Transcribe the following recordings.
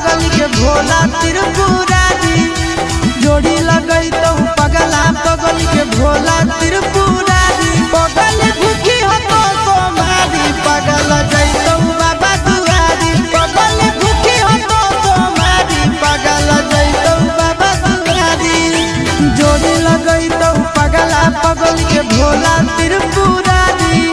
पगल के भोला त्रिपुरारी जोड़ी लगई तो पगला पगल के भोला त्रिपुरारी पगल भूखी हो तो सोमारी पगल जैतो बाबा दुआरी पगल भूखी हो तो सोमारी पगल जैतो बाबा दुआरी जोड़ी लगई तो पगला पगल के भोला त्रिपुरारी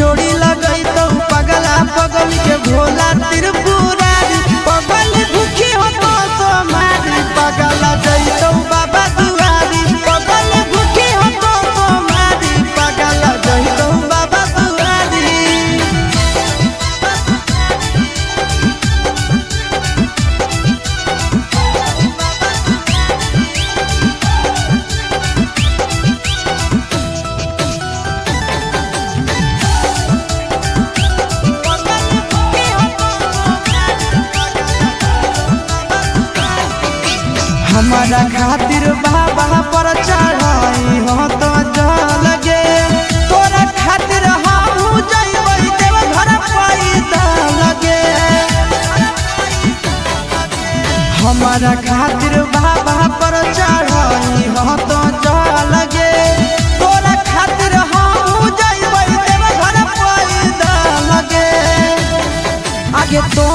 जोड़ी लगई तो पगला पगल के भोला त्रिपुरारी पगल भूखी हो तो सोमारी पगल जैतो बाबा दुआरी पगल भूखी हो तो सोमारी पगल जैतो बाबा दुआरी। हमारा खातिर बाबा पर चढ़ाई हो तो जल गे तोरा खातिर हम जइबै देव घर पैदल गे हमारा खातिर बाबा पर चढ़ाई हो तो जल गे तोरा खातिर हम जइबै देव घर पैदल गे आगे तो